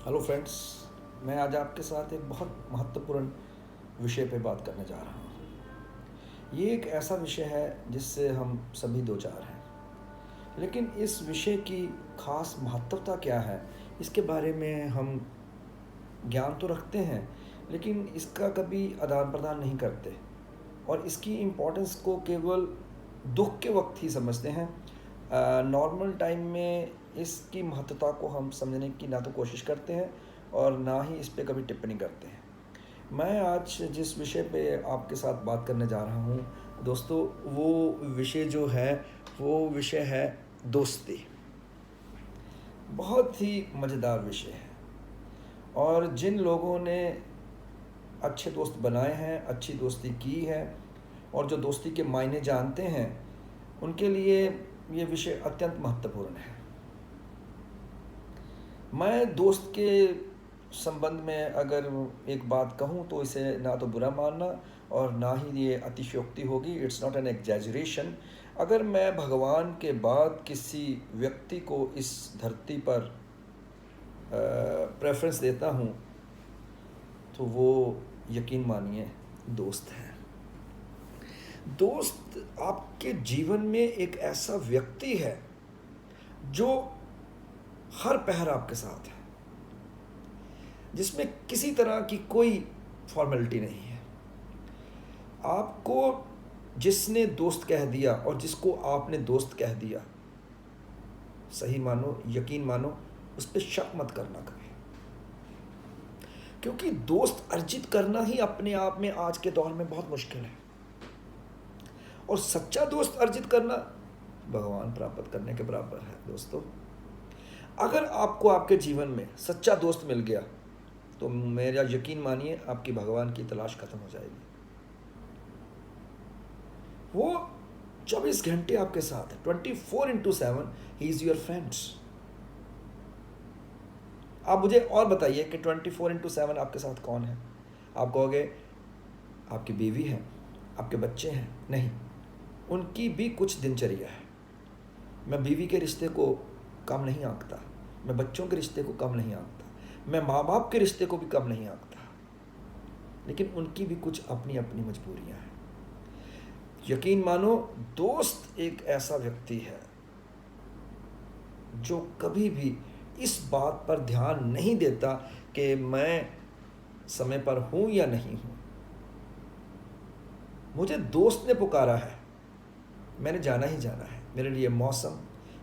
Hello friends. मैं आज आपके साथ एक बहुत महत्वपूर्ण विषय पे बात करने जा रहा हूँ। ये एक ऐसा विषय है जिससे हम सभी दो चार हैं, लेकिन इस विषय की खास महत्वता क्या है, इसके बारे में हम ज्ञान तो रखते हैं, लेकिन इसका कभी आदान प्रदान नहीं करते और इसकी इम्पोर्टेंस को केवल दुख के वक्त ही समझते हैं। नॉर्मल टाइम में इसकी महत्वता को हम समझने की ना तो कोशिश करते हैं और ना ही इस पे कभी टिप्पणी करते हैं। मैं आज जिस विषय पे आपके साथ बात करने जा रहा हूँ दोस्तों, वो विषय जो है वो विषय है दोस्ती। बहुत ही मज़ेदार विषय है और जिन लोगों ने अच्छे दोस्त बनाए हैं, अच्छी दोस्ती की है और जो दोस्ती के मायने जानते हैं, उनके लिए ये विषय अत्यंत महत्वपूर्ण है। मैं दोस्त के संबंध में अगर एक बात कहूँ तो इसे ना तो बुरा मानना और ना ही ये अतिशयोक्ति होगी। It's not an exaggeration. अगर मैं भगवान के बाद किसी व्यक्ति को इस धरती पर प्रेफरेंस देता हूँ तो वो यकीन मानिए दोस्त है। दोस्त आपके जीवन में एक ऐसा व्यक्ति है जो हर पहर आपके साथ है, जिसमें किसी तरह की कोई फॉर्मेलिटी नहीं है। आपको जिसने दोस्त कह दिया और जिसको आपने दोस्त कह दिया, सही मानो, यकीन मानो, उस पर शक मत करना कभी, क्योंकि दोस्त अर्जित करना ही अपने आप में आज के दौर में बहुत मुश्किल है और सच्चा दोस्त अर्जित करना भगवान प्राप्त करने के बराबर है। दोस्तों, अगर आपको आपके जीवन में सच्चा दोस्त मिल गया तो मेरा यकीन मानिए आपकी भगवान की तलाश खत्म हो जाएगी। वो 24 घंटे आपके साथ है, 24/7 ही इज योर फ्रेंड्स। आप मुझे और बताइए कि 24/7 आपके साथ कौन है? आप कहोगे आपकी बीवी है, आपके बच्चे हैं। नहीं, उनकी भी कुछ दिनचर्या है। मैं बीवी के रिश्ते को कम नहीं आंकता, मैं बच्चों के रिश्ते को कम नहीं आंकता, मैं माँ बाप के रिश्ते को भी कम नहीं आंकता, लेकिन उनकी भी कुछ अपनी अपनी मजबूरियां हैं। यकीन मानो, दोस्त एक ऐसा व्यक्ति है जो कभी भी इस बात पर ध्यान नहीं देता कि मैं समय पर हूं या नहीं हूं। मुझे दोस्त ने पुकारा है, मैंने जाना ही जाना है। मेरे लिए मौसम,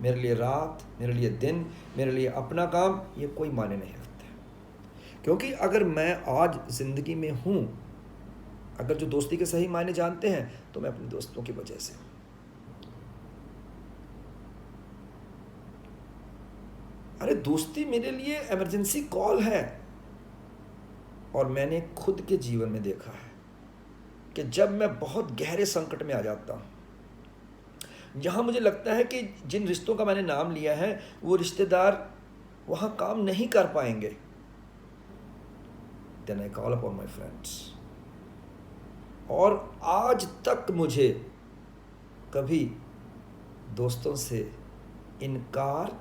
मेरे लिए रात, मेरे लिए दिन, मेरे लिए अपना काम, ये कोई मायने नहीं रखते। क्योंकि अगर मैं आज ज़िंदगी में हूँ, अगर जो दोस्ती के सही मायने जानते हैं, तो मैं अपने दोस्तों की वजह से हूँ। अरे दोस्ती मेरे लिए इमरजेंसी कॉल है। और मैंने खुद के जीवन में देखा है कि जब मैं बहुत गहरे संकट में आ जाता हूँ, जहाँ मुझे लगता है कि जिन रिश्तों का मैंने नाम लिया है वो रिश्तेदार वहाँ काम नहीं कर पाएंगे, then I call upon my friends. और आज तक मुझे कभी दोस्तों से इनकार,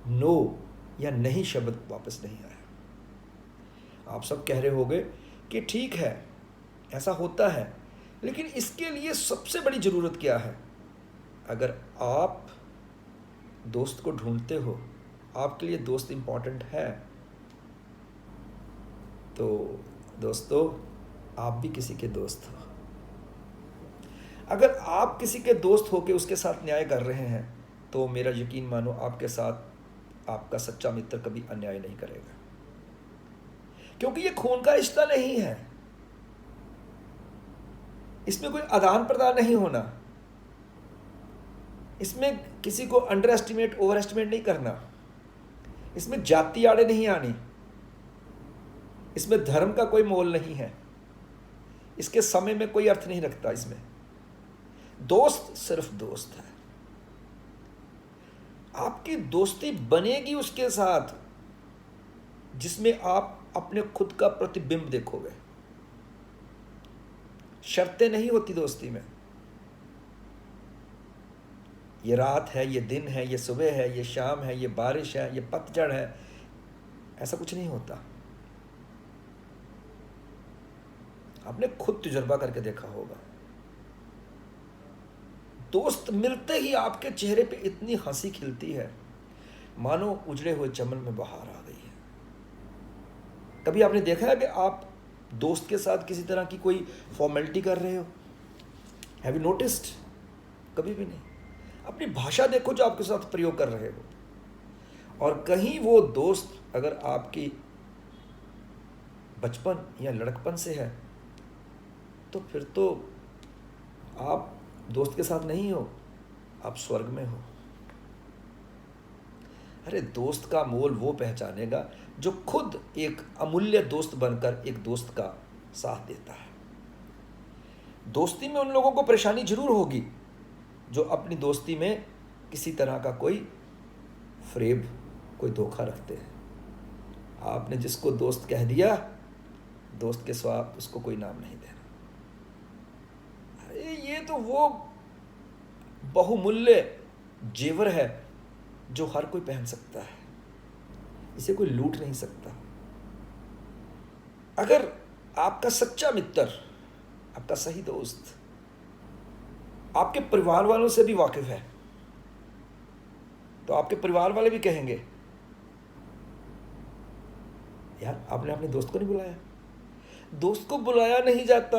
नो या नहीं शब्द वापस नहीं आया। आप सब कह रहे होंगे कि ठीक है, ऐसा होता है, लेकिन इसके लिए सबसे बड़ी ज़रूरत क्या है? अगर आप दोस्त को ढूंढते हो, आपके लिए दोस्त इम्पॉर्टेंट है, तो दोस्तों आप भी किसी के दोस्त हो। अगर आप किसी के दोस्त हो के उसके साथ न्याय कर रहे हैं, तो मेरा यकीन मानो आपके साथ आपका सच्चा मित्र कभी अन्याय नहीं करेगा, क्योंकि ये खून का रिश्ता नहीं है। इसमें कोई आदान प्रदान नहीं होना, इसमें किसी को अंडर एस्टिमेट, ओवर एस्टिमेट नहीं करना, इसमें जाति आड़े नहीं आनी, इसमें धर्म का कोई मोल नहीं है, इसके समय में कोई अर्थ नहीं रखता। इसमें दोस्त सिर्फ दोस्त है। आपकी दोस्ती बनेगी उसके साथ जिसमें आप अपने खुद का प्रतिबिंब देखोगे। शर्तें नहीं होती दोस्ती में। ये रात है, ये दिन है, ये सुबह है, ये शाम है, ये बारिश है, ये पतझड़ है, ऐसा कुछ नहीं होता। आपने खुद तजुर्बा करके देखा होगा, दोस्त मिलते ही आपके चेहरे पे इतनी हंसी खिलती है मानो उजड़े हुए चमन में बहार आ गई है। कभी आपने देखा है कि आप दोस्त के साथ किसी तरह की कोई फॉर्मेलिटी कर रहे हो? Have you noticed? कभी भी नहीं। अपनी भाषा देखो जो आपके साथ प्रयोग कर रहे हो, और कहीं वो दोस्त अगर आपकी बचपन या लड़कपन से है तो फिर तो आप दोस्त के साथ नहीं हो, आप स्वर्ग में हो। अरे दोस्त का मोल वो पहचानेगा जो खुद एक अमूल्य दोस्त बनकर एक दोस्त का साथ देता है। दोस्ती में उन लोगों को परेशानी जरूर होगी जो अपनी दोस्ती में किसी तरह का कोई फ्रेब, कोई धोखा रखते हैं। आपने जिसको दोस्त कह दिया, दोस्त के सिवा उसको कोई नाम नहीं देना। अरे ये तो वो बहुमूल्य जेवर है जो हर कोई पहन सकता है, इसे कोई लूट नहीं सकता। अगर आपका सच्चा मित्र, आपका सही दोस्त आपके परिवार वालों से भी वाकिफ है तो आपके परिवार वाले भी कहेंगे, यार आपने अपने दोस्त को नहीं बुलाया। दोस्त को बुलाया नहीं जाता,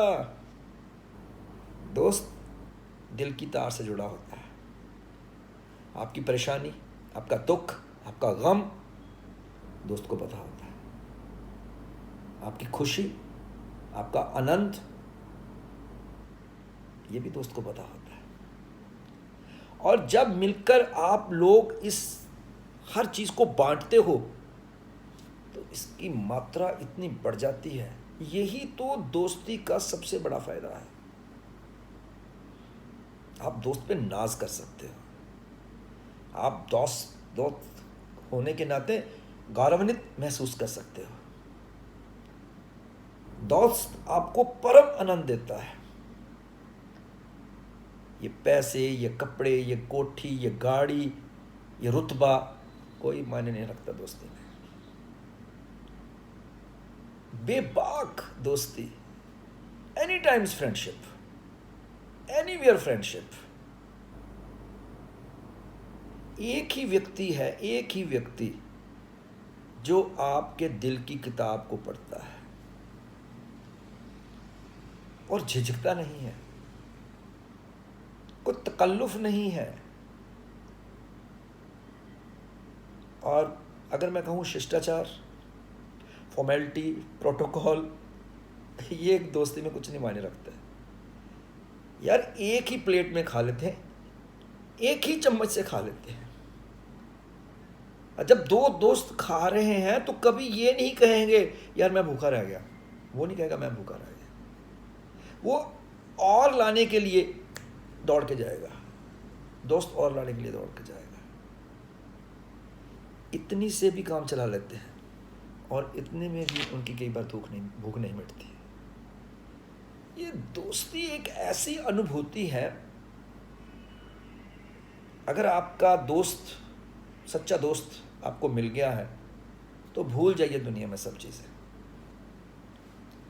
दोस्त दिल की तार से जुड़ा होता है। आपकी परेशानी, आपका दुख, आपका गम दोस्त को पता होता है। आपकी खुशी, आपका आनंद, ये भी दोस्त को पता होता है। और जब मिलकर आप लोग इस हर चीज को बांटते हो तो इसकी मात्रा इतनी बढ़ जाती है। यही तो दोस्ती का सबसे बड़ा फायदा है। आप दोस्त पे नाज कर सकते हो, आप दोस्त होने के नाते गौरवान्वित महसूस कर सकते हो। दोस्त आपको परम आनंद देता है। ये पैसे, ये कपड़े, ये कोठी, ये गाड़ी, ये रुतबा कोई मायने नहीं रखता दोस्ती में। बेबाक दोस्ती, any times friendship, anywhere friendship. एक ही व्यक्ति है, एक ही व्यक्ति जो आपके दिल की किताब को पढ़ता है और झिझकता नहीं है, कोई तकल्लुफ नहीं है। और अगर मैं कहूँ शिष्टाचार, फॉर्मेलिटी, प्रोटोकॉल, ये एक दोस्ती में कुछ नहीं मायने रखता है। यार एक ही प्लेट में खा लेते हैं, एक ही चम्मच से खा लेते हैं। जब दो दोस्त खा रहे हैं तो कभी ये नहीं कहेंगे यार मैं भूखा रह गया, वो नहीं कहेगा मैं भूखा रह गया। वो और लाने के लिए दौड़ के जाएगा, दोस्त और लाने के लिए दौड़ के जाएगा। इतनी से भी काम चला लेते हैं और इतने में भी उनकी कई बार भूख नहीं मिटती। ये दोस्ती एक ऐसी अनुभूति है, अगर आपका दोस्त, सच्चा दोस्त आपको मिल गया है तो भूल जाइए दुनिया में सब चीज़ें।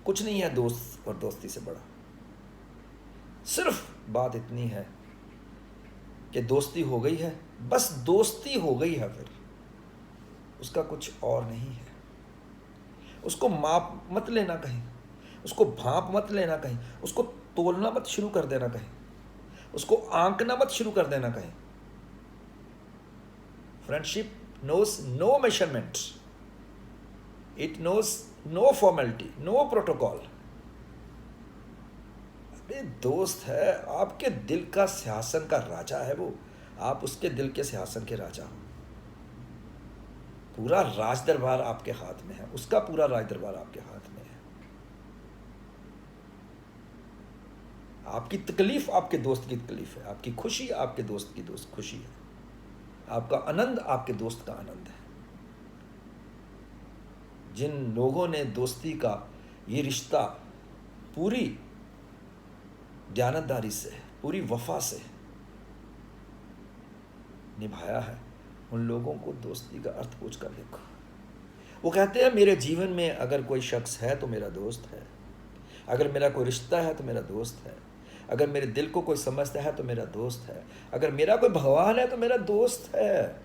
कुछ नहीं है दोस्त और दोस्ती से बड़ा। सिर्फ बात इतनी है कि दोस्ती हो गई है, बस दोस्ती हो गई है, फिर उसका कुछ और नहीं है। उसको माप मत लेना कहीं, उसको भाप मत लेना कहीं, उसको तोलना मत शुरू कर देना कहीं, उसको आंकना मत शुरू कर देना कहीं। Friendship knows no measurement, it knows no formality, no protocol। अरे दोस्त है, आपके दिल का सिंहासन का राजा है वो, आप उसके दिल के सिंहासन के राजा हो। पूरा राज दरबार आपके हाथ में है, उसका पूरा राज दरबार आपके हाथ में है। आपकी तकलीफ आपके दोस्त की तकलीफ है, आपकी खुशी आपके दोस्त की दोस्त खुशी है, आपका आनंद आपके दोस्त का आनंद है। जिन लोगों ने दोस्ती का ये रिश्ता पूरी दयानतदारी से, पूरी वफा से निभाया है, उन लोगों को दोस्ती का अर्थ पूछ कर देखो। वो कहते हैं मेरे जीवन में अगर कोई शख्स है तो मेरा दोस्त है, अगर मेरा कोई रिश्ता है तो मेरा दोस्त है, अगर मेरे दिल को कोई समझता है तो मेरा दोस्त है, अगर मेरा कोई भगवान है तो मेरा दोस्त है।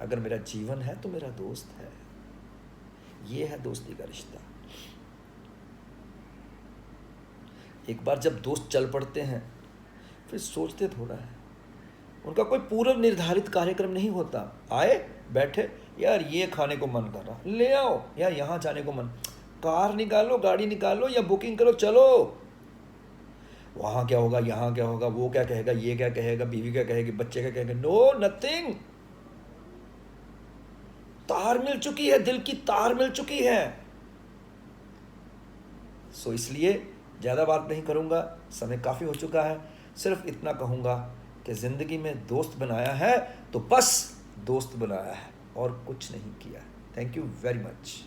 अगर मेरा जीवन है तो मेरा दोस्त है। ये है दोस्ती का रिश्ता। एक बार जब दोस्त चल पड़ते हैं फिर सोचते थोड़ा है। उनका कोई पूर्व निर्धारित कार्यक्रम नहीं होता। आए बैठे, यार ये खाने को मन कर रहा, ले आओ, यार यहाँ जाने को मन, कार निकालो, गाड़ी निकालो या बुकिंग करो, चलो। वहाँ क्या होगा, यहाँ क्या होगा, वो क्या कहेगा, ये क्या कहेगा, बीवी क्या कहेगी, बच्चे क्या कहेंगे, नो नथिंग। तार मिल चुकी है, दिल की तार मिल चुकी है। सो इसलिए ज़्यादा बात नहीं करूँगा, समय काफ़ी हो चुका है। सिर्फ इतना कहूँगा कि ज़िंदगी में दोस्त बनाया है तो बस दोस्त बनाया है और कुछ नहीं किया। Thank you very much.